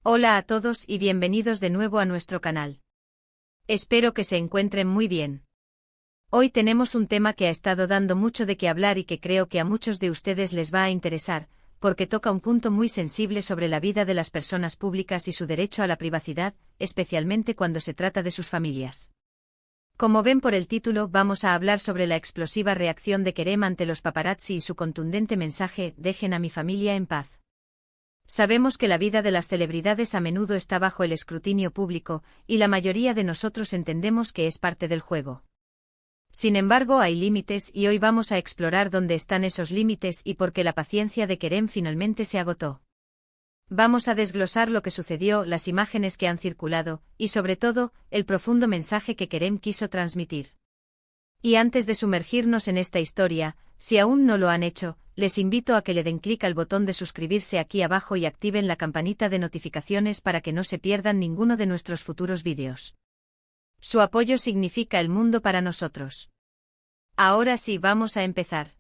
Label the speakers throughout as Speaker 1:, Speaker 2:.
Speaker 1: Hola a todos y bienvenidos de nuevo a nuestro canal. Espero que se encuentren muy bien. Hoy tenemos un tema que ha estado dando mucho de qué hablar y que creo que a muchos de ustedes les va a interesar, porque toca un punto muy sensible sobre la vida de las personas públicas y su derecho a la privacidad, especialmente cuando se trata de sus familias. Como ven por el título, vamos a hablar sobre la explosiva reacción de Kerem ante los paparazzi y su contundente mensaje: "Dejen a mi familia en paz". Sabemos que la vida de las celebridades a menudo está bajo el escrutinio público, y la mayoría de nosotros entendemos que es parte del juego. Sin embargo, hay límites y hoy vamos a explorar dónde están esos límites y por qué la paciencia de Kerem finalmente se agotó. Vamos a desglosar lo que sucedió, las imágenes que han circulado, y sobre todo, el profundo mensaje que Kerem quiso transmitir. Y antes de sumergirnos en esta historia, si aún no lo han hecho, les invito a que le den clic al botón de suscribirse aquí abajo y activen la campanita de notificaciones para que no se pierdan ninguno de nuestros futuros vídeos. Su apoyo significa el mundo para nosotros. Ahora sí, vamos a empezar.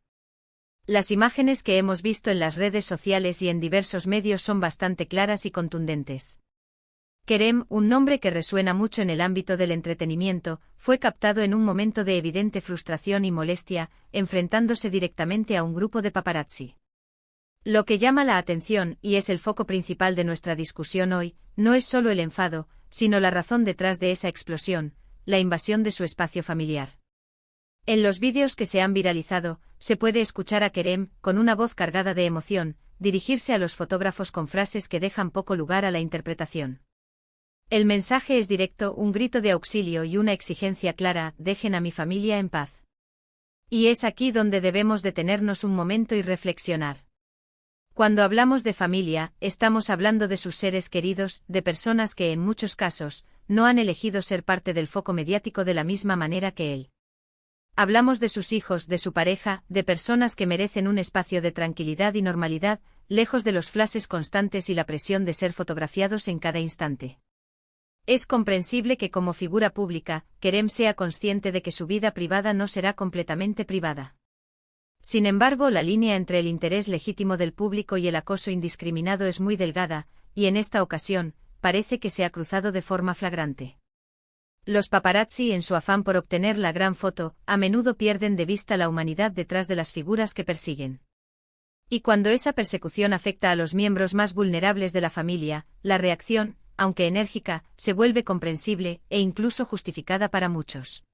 Speaker 1: Las imágenes que hemos visto en las redes sociales y en diversos medios son bastante claras y contundentes. Kerem, un nombre que resuena mucho en el ámbito del entretenimiento, fue captado en un momento de evidente frustración y molestia, enfrentándose directamente a un grupo de paparazzi. Lo que llama la atención, y es el foco principal de nuestra discusión hoy, no es solo el enfado, sino la razón detrás de esa explosión: la invasión de su espacio familiar. En los vídeos que se han viralizado, se puede escuchar a Kerem, con una voz cargada de emoción, dirigirse a los fotógrafos con frases que dejan poco lugar a la interpretación. El mensaje es directo, un grito de auxilio y una exigencia clara: dejen a mi familia en paz. Y es aquí donde debemos detenernos un momento y reflexionar. Cuando hablamos de familia, estamos hablando de sus seres queridos, de personas que en muchos casos, no han elegido ser parte del foco mediático de la misma manera que él. Hablamos de sus hijos, de su pareja, de personas que merecen un espacio de tranquilidad y normalidad, lejos de los flashes constantes y la presión de ser fotografiados en cada instante. Es comprensible que como figura pública, Kerem sea consciente de que su vida privada no será completamente privada. Sin embargo, la línea entre el interés legítimo del público y el acoso indiscriminado es muy delgada, y en esta ocasión, parece que se ha cruzado de forma flagrante. Los paparazzi, en su afán por obtener la gran foto, a menudo pierden de vista la humanidad detrás de las figuras que persiguen. Y cuando esa persecución afecta a los miembros más vulnerables de la familia, la reacción, aunque enérgica, se vuelve comprensible e incluso justificada para muchos.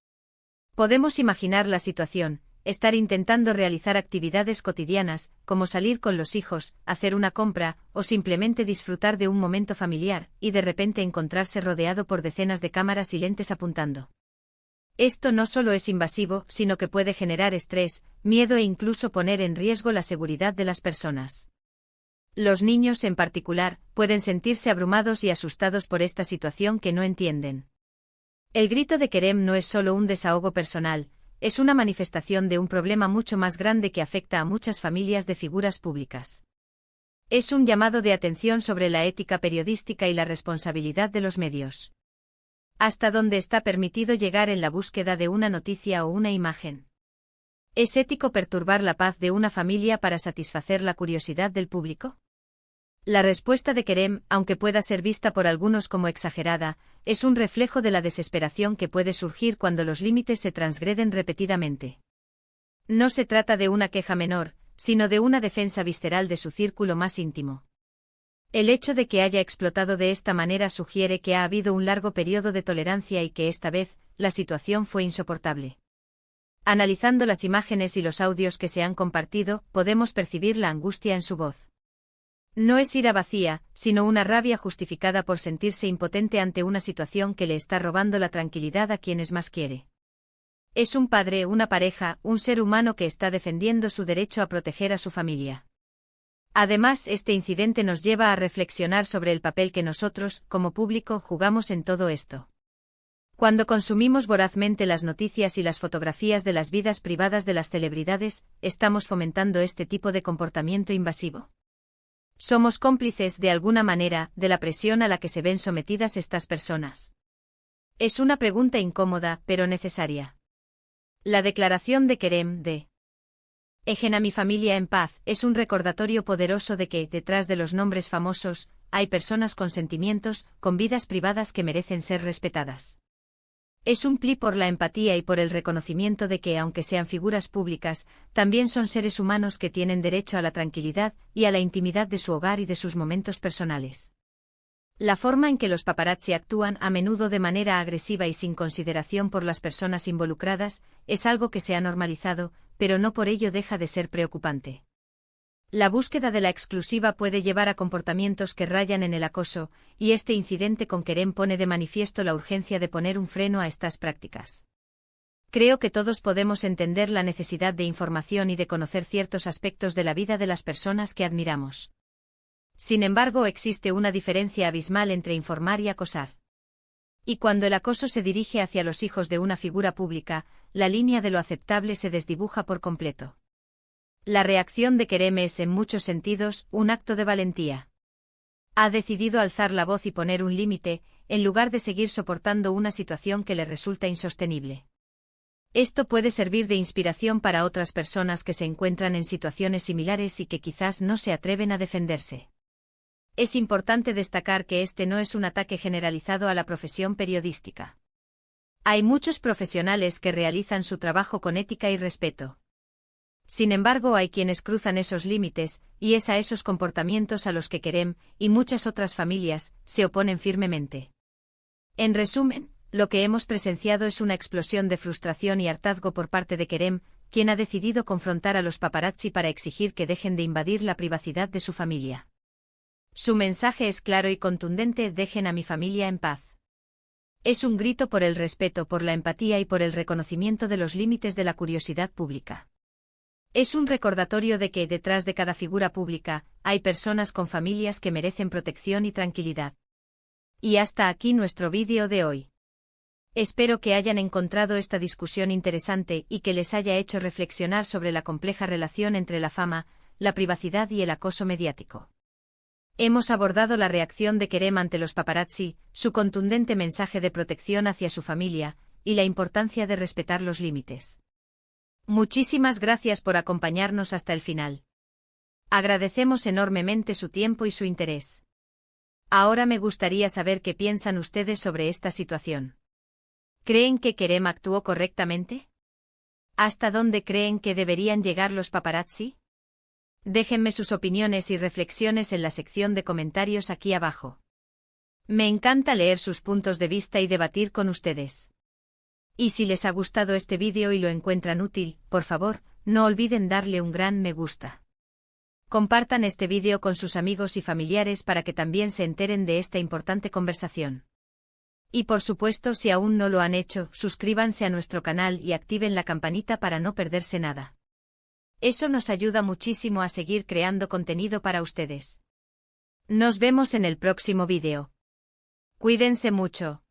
Speaker 1: Podemos imaginar la situación: estar intentando realizar actividades cotidianas, como salir con los hijos, hacer una compra, o simplemente disfrutar de un momento familiar, y de repente encontrarse rodeado por decenas de cámaras y lentes apuntando. Esto no solo es invasivo, sino que puede generar estrés, miedo e incluso poner en riesgo la seguridad de las personas. Los niños, en particular, pueden sentirse abrumados y asustados por esta situación que no entienden. El grito de Kerem no es solo un desahogo personal, es una manifestación de un problema mucho más grande que afecta a muchas familias de figuras públicas. Es un llamado de atención sobre la ética periodística y la responsabilidad de los medios. ¿Hasta dónde está permitido llegar en la búsqueda de una noticia o una imagen? ¿Es ético perturbar la paz de una familia para satisfacer la curiosidad del público? La respuesta de Kerem, aunque pueda ser vista por algunos como exagerada, es un reflejo de la desesperación que puede surgir cuando los límites se transgreden repetidamente. No se trata de una queja menor, sino de una defensa visceral de su círculo más íntimo. El hecho de que haya explotado de esta manera sugiere que ha habido un largo periodo de tolerancia y que esta vez, la situación fue insoportable. Analizando las imágenes y los audios que se han compartido, podemos percibir la angustia en su voz. No es ira vacía, sino una rabia justificada por sentirse impotente ante una situación que le está robando la tranquilidad a quienes más quiere. Es un padre, una pareja, un ser humano que está defendiendo su derecho a proteger a su familia. Además, este incidente nos lleva a reflexionar sobre el papel que nosotros, como público, jugamos en todo esto. Cuando consumimos vorazmente las noticias y las fotografías de las vidas privadas de las celebridades, ¿estamos fomentando este tipo de comportamiento invasivo? ¿Somos cómplices, de alguna manera, de la presión a la que se ven sometidas estas personas? Es una pregunta incómoda, pero necesaria. La declaración de Kerem de "Dejen a mi familia en paz" es un recordatorio poderoso de que, detrás de los nombres famosos, hay personas con sentimientos, con vidas privadas que merecen ser respetadas. Es un plea por la empatía y por el reconocimiento de que, aunque sean figuras públicas, también son seres humanos que tienen derecho a la tranquilidad y a la intimidad de su hogar y de sus momentos personales. La forma en que los paparazzi actúan, a menudo de manera agresiva y sin consideración por las personas involucradas, es algo que se ha normalizado, pero no por ello deja de ser preocupante. La búsqueda de la exclusiva puede llevar a comportamientos que rayan en el acoso, y este incidente con Kerem pone de manifiesto la urgencia de poner un freno a estas prácticas. Creo que todos podemos entender la necesidad de información y de conocer ciertos aspectos de la vida de las personas que admiramos. Sin embargo, existe una diferencia abismal entre informar y acosar. Y cuando el acoso se dirige hacia los hijos de una figura pública, la línea de lo aceptable se desdibuja por completo. La reacción de Kerem es, en muchos sentidos, un acto de valentía. Ha decidido alzar la voz y poner un límite, en lugar de seguir soportando una situación que le resulta insostenible. Esto puede servir de inspiración para otras personas que se encuentran en situaciones similares y que quizás no se atreven a defenderse. Es importante destacar que este no es un ataque generalizado a la profesión periodística. Hay muchos profesionales que realizan su trabajo con ética y respeto. Sin embargo, hay quienes cruzan esos límites, y es a esos comportamientos a los que Kerem, y muchas otras familias, se oponen firmemente. En resumen, lo que hemos presenciado es una explosión de frustración y hartazgo por parte de Kerem, quien ha decidido confrontar a los paparazzi para exigir que dejen de invadir la privacidad de su familia. Su mensaje es claro y contundente: dejen a mi familia en paz. Es un grito por el respeto, por la empatía y por el reconocimiento de los límites de la curiosidad pública. Es un recordatorio de que, detrás de cada figura pública, hay personas con familias que merecen protección y tranquilidad. Y hasta aquí nuestro vídeo de hoy. Espero que hayan encontrado esta discusión interesante y que les haya hecho reflexionar sobre la compleja relación entre la fama, la privacidad y el acoso mediático. Hemos abordado la reacción de Kerem ante los paparazzi, su contundente mensaje de protección hacia su familia, y la importancia de respetar los límites. Muchísimas gracias por acompañarnos hasta el final. Agradecemos enormemente su tiempo y su interés. Ahora me gustaría saber qué piensan ustedes sobre esta situación. ¿Creen que Kerem actuó correctamente? ¿Hasta dónde creen que deberían llegar los paparazzi? Déjenme sus opiniones y reflexiones en la sección de comentarios aquí abajo. Me encanta leer sus puntos de vista y debatir con ustedes. Y si les ha gustado este vídeo y lo encuentran útil, por favor, no olviden darle un gran me gusta. Compartan este vídeo con sus amigos y familiares para que también se enteren de esta importante conversación. Y por supuesto, si aún no lo han hecho, suscríbanse a nuestro canal y activen la campanita para no perderse nada. Eso nos ayuda muchísimo a seguir creando contenido para ustedes. Nos vemos en el próximo vídeo. Cuídense mucho.